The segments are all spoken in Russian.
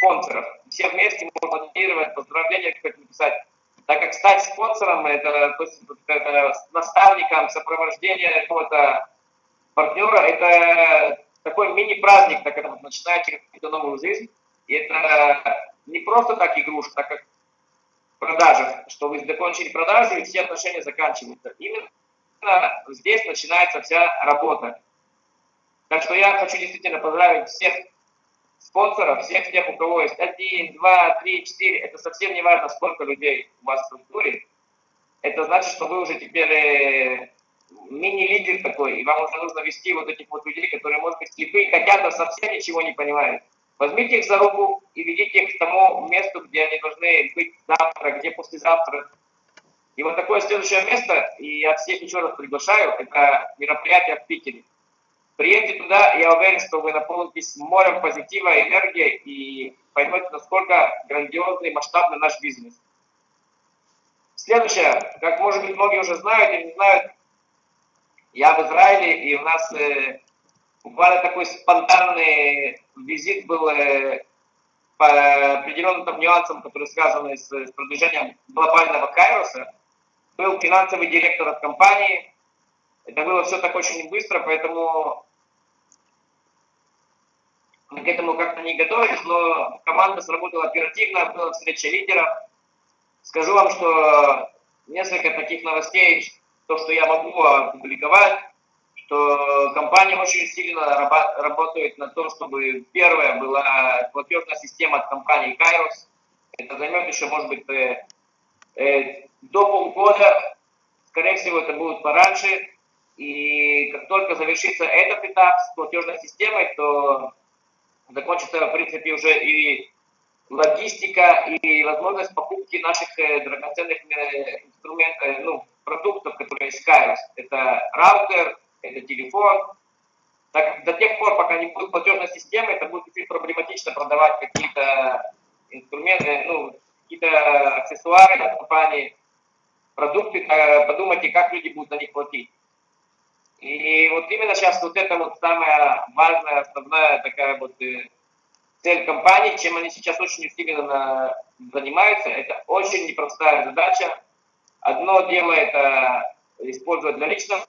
спонсоров. Все вместе можно мотивировать, поздравления как написать. Так как стать спонсором, это, то есть, это наставником, сопровождение какого-то партнера, это такой мини-праздник, так как начинаете какую-то новую жизнь. И это не просто так игрушка, так как продажи, что вы закончили продажи и все отношения заканчиваются. Именно здесь начинается вся работа. Так что я хочу действительно поздравить всех спонсоров, всех тех, у кого есть 1, 2, 3, 4. Это совсем не важно, сколько людей у вас в структуре. Это значит, что вы уже теперь мини-лидер такой, и вам уже нужно вести вот этих вот людей, которые, может быть, слепые, хотя совсем ничего не понимают. Возьмите их за руку и ведите их к тому месту, где они должны быть завтра, где послезавтра. И вот такое следующее место, и я всех еще раз приглашаю, это мероприятие в Питере. Приедьте туда, я уверен, что вы наполнитесь морем позитива, энергии и поймете, насколько грандиозный и масштабный наш бизнес. Следующее, как, может быть, многие уже знают или не знают, я в Израиле, и у нас буквально такой спонтанный визит был по определенным там нюансам, которые связаны с продвижением глобального Кайроса. Был финансовый директор от компании. Это было все так очень быстро, поэтому мы к этому как-то не готовились, но команда сработала оперативно, была встреча лидеров. Скажу вам, что несколько таких новостей, то, что я могу опубликовать, что компания очень сильно работает на том, чтобы первая была платежная система от компании Kairos. Это займет еще, может быть, до полгода. Скорее всего, это будет пораньше. И как только завершится этот этап с платежной системой, то закончится, в принципе, уже и логистика, и возможность покупки наших драгоценных инструментов, продуктов, которые есть Kairos. Это раутер, это телефон. Так, до тех пор, пока не будет платежной системы, это будет чуть проблематично продавать какие-то инструменты, какие-то аксессуары от компании, продукты. Подумайте, как люди будут на них платить. И вот именно сейчас вот это вот самая важная, основная такая вот цель компании, чем они сейчас очень усиленно занимаются. Это очень непростая задача. Одно дело это использовать для личного,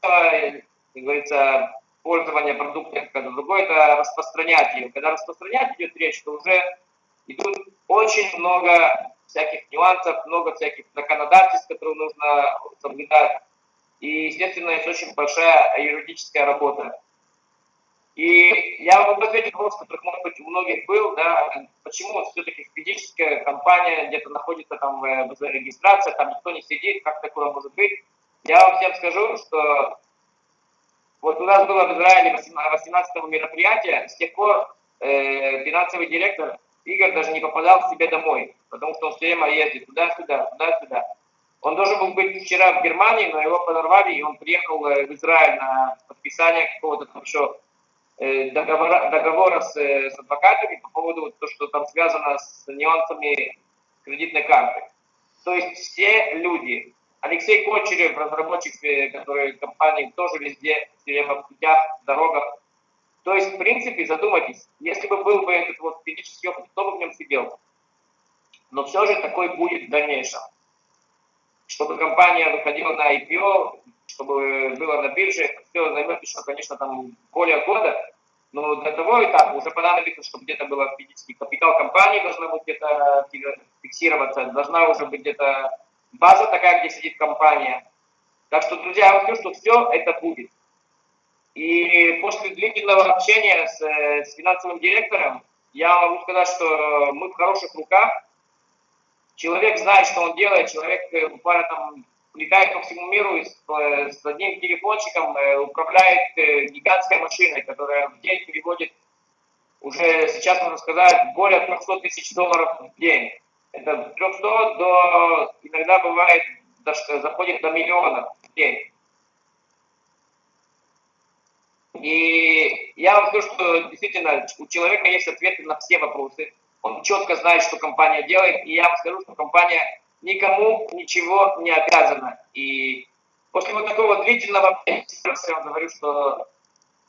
как говорится, пользования продуктов, другое это распространять ее. Когда распространять идет речь, то уже идут очень много всяких нюансов, много всяких законодательств, которые нужно соблюдать. И, естественно, есть очень большая юридическая работа. И я вам ответил вопрос, который, может быть, у многих был, да, почему все-таки физическая компания где-то находится там в регистрации, там никто не сидит, как такое может быть. Я вам всем скажу, что вот у нас было в Израиле 18-го мероприятие, с тех пор финансовый директор Игорь даже не попадал к себе домой, потому что он все время ездит туда-сюда, туда-сюда. Он должен был быть вчера в Германии, но его подорвали, и он приехал в Израиль на подписание какого-то там еще договора с адвокатами по поводу того, что там связано с нюансами кредитной карты. То есть все люди, Алексей Кочерев, разработчик, который в компании тоже везде, все время в путях, в дорогах. То есть, в принципе, задумайтесь, если бы был бы этот вот физический опыт, кто бы в нем сидел. Но все же такой будет в дальнейшем. Чтобы компания выходила на IPO, чтобы было на бирже, это все займет еще, конечно, там более года. Но для того этапа уже понадобится, чтобы где-то был физический капитал компании, должна быть где-то фиксироваться, должна уже быть где-то база такая, где сидит компания. Так что, друзья, я вам скажу, что все это будет. И после длительного общения с финансовым директором, я могу сказать, что мы в хороших руках. Человек знает, что он делает, человек буквально там летает по всему миру и с одним телефончиком управляет гигантской машиной, которая в день переводит уже, сейчас можно сказать, более 300 тысяч долларов в день. Это 300 до, иногда бывает, даже заходит до миллиона в день. И я вам скажу, что действительно у человека есть ответы на все вопросы. Он четко знает, что компания делает, и я вам скажу, что компания никому ничего не обязана. И после вот такого длительного я вам говорю, что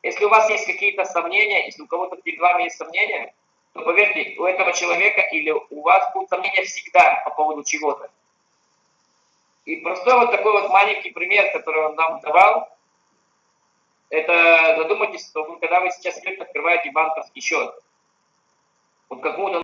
если у вас есть какие-то сомнения, если у кого-то перед вами есть сомнения, то поверьте, у этого человека или у вас будут сомнения всегда по поводу чего-то. И простой вот такой вот маленький пример, который он нам давал, это задумайтесь, что вы, когда вы сейчас открываете банковский счет, вот какому-то